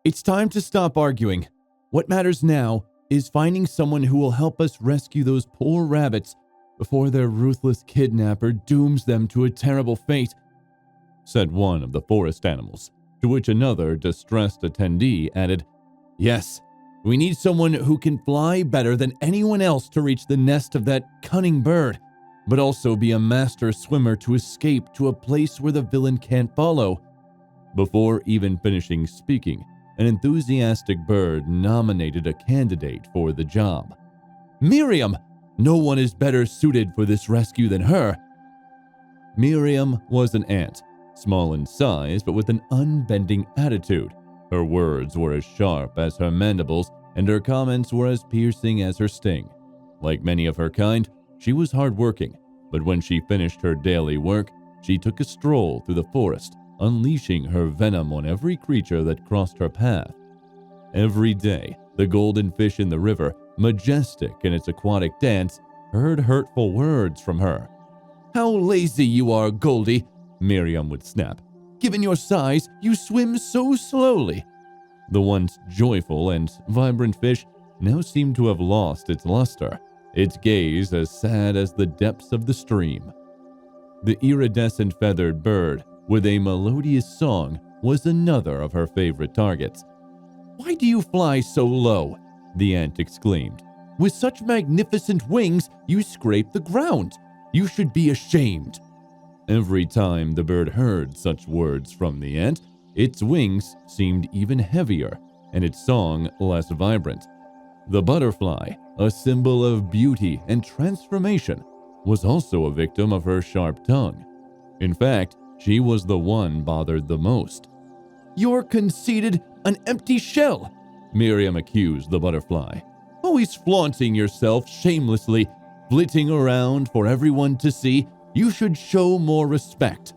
It's time to stop arguing. What matters now is finding someone who will help us rescue those poor rabbits before their ruthless kidnapper dooms them to a terrible fate," said one of the forest animals, to which another distressed attendee added, "Yes, we need someone who can fly better than anyone else to reach the nest of that cunning bird, but also be a master swimmer to escape to a place where the villain can't follow." Before even finishing speaking, an enthusiastic bird nominated a candidate for the job. "Miriam! No one is better suited for this rescue than her." Miriam was an ant, small in size but with an unbending attitude. Her words were as sharp as her mandibles, and her comments were as piercing as her sting. Like many of her kind, she was hardworking, but when she finished her daily work, she took a stroll through the forest, unleashing her venom on every creature that crossed her path. Every day, the golden fish in the river, majestic in its aquatic dance, heard hurtful words from her. "How lazy you are, Goldie," Miriam would snap. "Given your size, you swim so slowly." The once joyful and vibrant fish now seemed to have lost its luster, its gaze as sad as the depths of the stream. The iridescent feathered bird, with a melodious song, was another of her favorite targets. "Why do you fly so low?" the ant exclaimed. "With such magnificent wings, you scrape the ground. You should be ashamed." Every time the bird heard such words from the ant, its wings seemed even heavier and its song less vibrant. The butterfly, a symbol of beauty and transformation, was also a victim of her sharp tongue. In fact, she was the one bothered the most. "You're conceited, an empty shell," Miriam accused the butterfly. "Always flaunting yourself shamelessly, flitting around for everyone to see. You should show more respect."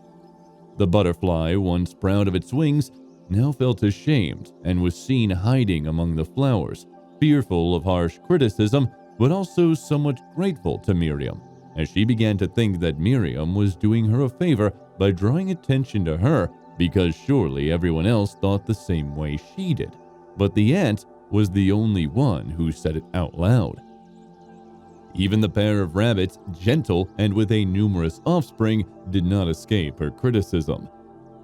The butterfly, once proud of its wings, now felt ashamed and was seen hiding among the flowers, fearful of harsh criticism, but also somewhat grateful to Miriam, as she began to think that Miriam was doing her a favor by drawing attention to her, because surely everyone else thought the same way she did. But the ant was the only one who said it out loud. Even the pair of rabbits, gentle and with a numerous offspring, did not escape her criticism.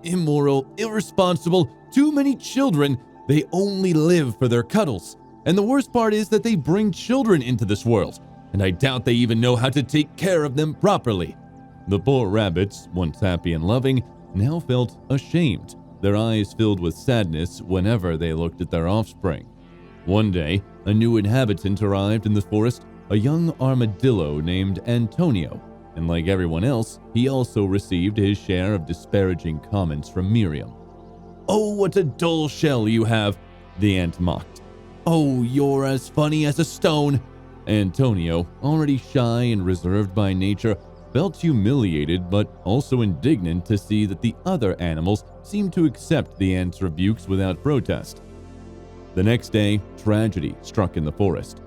"Immoral, irresponsible, too many children. They only live for their cuddles. And the worst part is that they bring children into this world, and I doubt they even know how to take care of them properly." The poor rabbits, once happy and loving, now felt ashamed, their eyes filled with sadness whenever they looked at their offspring. One day, a new inhabitant arrived in the forest, a young armadillo named Antonio, and like everyone else, he also received his share of disparaging comments from Miriam. "Oh, what a dull shell you have," the ant mocked. "Oh, you're as funny as a stone." Antonio, already shy and reserved by nature, felt humiliated but also indignant to see that the other animals seemed to accept the ant's rebukes without protest. The next day, tragedy struck in the forest.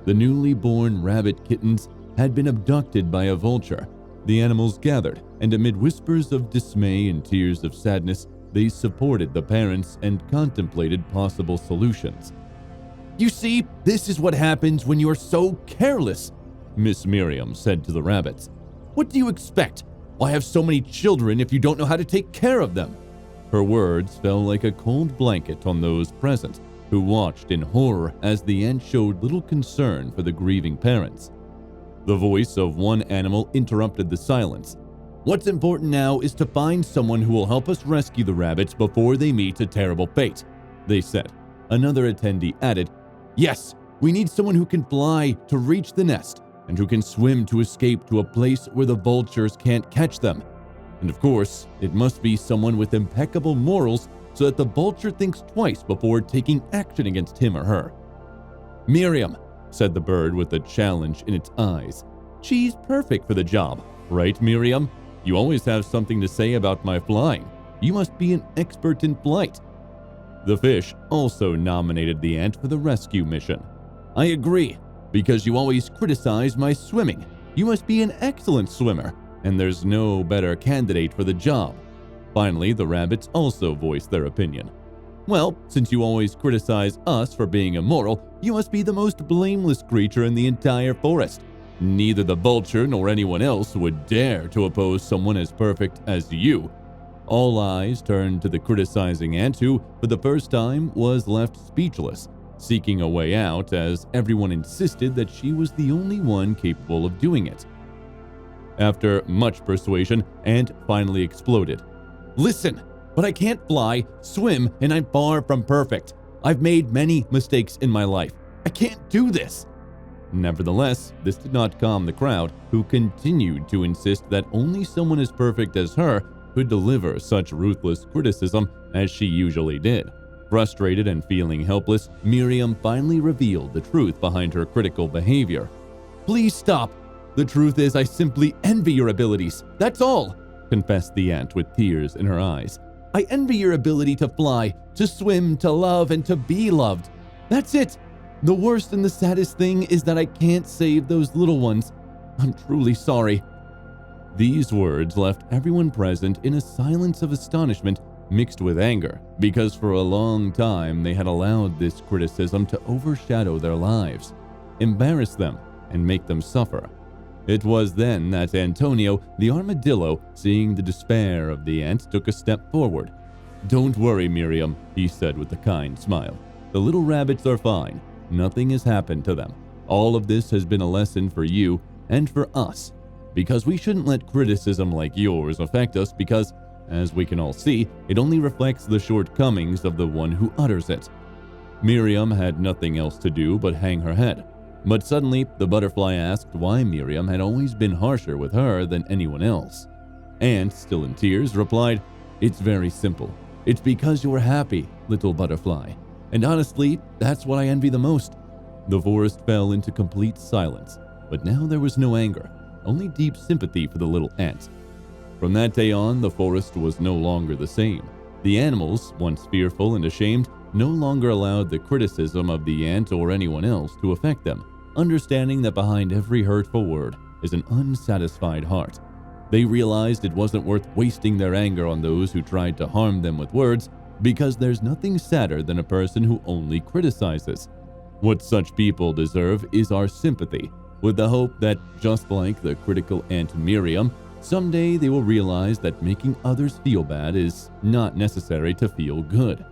The newly born rabbit kittens had been abducted by a vulture. The animals gathered, and amid whispers of dismay and tears of sadness, they supported the parents and contemplated possible solutions. "You see, this is what happens when you're so careless," Miss Miriam said to the rabbits. "What do you expect? Why have so many children if you don't know how to take care of them?" Her words fell like a cold blanket on those present, who watched in horror as the ant showed little concern for the grieving parents. The voice of one animal interrupted the silence. "What's important now is to find someone who will help us rescue the rabbits before they meet a terrible fate," they said. Another attendee added, "Yes, we need someone who can fly to reach the nest and who can swim to escape to a place where the vultures can't catch them. And of course, it must be someone with impeccable morals so that the vulture thinks twice before taking action against him or her." "Miriam," said the bird with a challenge in its eyes. "She's perfect for the job, right, Miriam? You always have something to say about my flying. You must be an expert in flight." The fish also nominated the ant for the rescue mission. "I agree, because you always criticize my swimming. You must be an excellent swimmer, and there's no better candidate for the job." Finally, the rabbits also voiced their opinion. Well, since you always criticize us for being immoral, you must be the most blameless creature in the entire forest. Neither the vulture nor anyone else would dare to oppose someone as perfect as you." All eyes turned to the criticizing ant who, for the first time, was left speechless, seeking a way out as everyone insisted that she was the only one capable of doing it. After much persuasion, Ant finally exploded. "Listen, but I can't fly, swim, and I'm far from perfect. I've made many mistakes in my life. I can't do this." Nevertheless, this did not calm the crowd, who continued to insist that only someone as perfect as her could deliver such ruthless criticism as she usually did. Frustrated and feeling helpless, Miriam finally revealed the truth behind her critical behavior. "Please stop. The truth is I simply envy your abilities. That's all," confessed the ant with tears in her eyes. "I envy your ability to fly, to swim, to love, and to be loved. That's it. The worst and the saddest thing is that I can't save those little ones. I'm truly sorry." These words left everyone present in a silence of astonishment mixed with anger, because for a long time they had allowed this criticism to overshadow their lives, embarrass them, and make them suffer. It was then that Antonio, the armadillo, seeing the despair of the ant, took a step forward. "Don't worry, Miriam," he said with a kind smile. "The little rabbits are fine. Nothing has happened to them. All of this has been a lesson for you and for us, because we shouldn't let criticism like yours affect us because, as we can all see, it only reflects the shortcomings of the one who utters it." Miriam had nothing else to do but hang her head. But suddenly, the butterfly asked why Miriam had always been harsher with her than anyone else. Ant, still in tears, replied, "It's very simple. It's because you're happy, little butterfly. And honestly, that's what I envy the most." The forest fell into complete silence, but now there was no anger, only deep sympathy for the little ant. From that day on, the forest was no longer the same. The animals, once fearful and ashamed, no longer allowed the criticism of the ant or anyone else to affect them, understanding that behind every hurtful word is an unsatisfied heart. They realized it wasn't worth wasting their anger on those who tried to harm them with words, because there's nothing sadder than a person who only criticizes. What such people deserve is our sympathy, with the hope that, just like the critical ant Miriam, someday they will realize that making others feel bad is not necessary to feel good.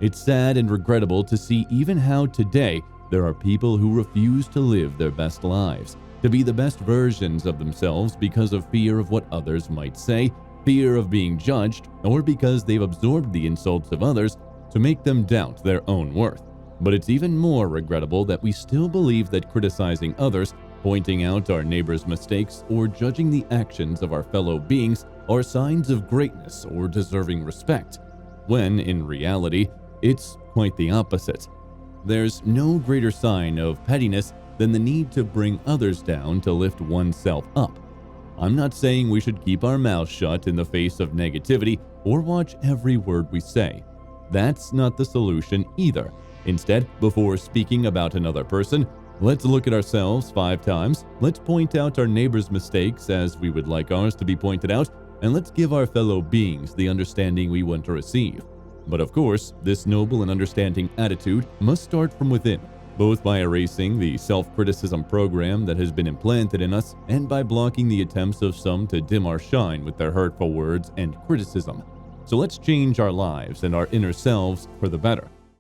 It's sad and regrettable to see even how today there are people who refuse to live their best lives, to be the best versions of themselves because of fear of what others might say, fear of being judged, or because they've absorbed the insults of others to make them doubt their own worth. But it's even more regrettable that we still believe that criticizing others, pointing out our neighbor's mistakes, or judging the actions of our fellow beings are signs of greatness or deserving respect, when in reality, it's quite the opposite. There's no greater sign of pettiness than the need to bring others down to lift oneself up. I'm not saying we should keep our mouths shut in the face of negativity or watch every word we say. That's not the solution either. Instead, before speaking about another person, let's look at ourselves 5 times, let's point out our neighbor's mistakes as we would like ours to be pointed out, and let's give our fellow beings the understanding we want to receive. But of course, this noble and understanding attitude must start from within, both by erasing the self-criticism program that has been implanted in us and by blocking the attempts of some to dim our shine with their hurtful words and criticism. So let's change our lives and our inner selves for the better.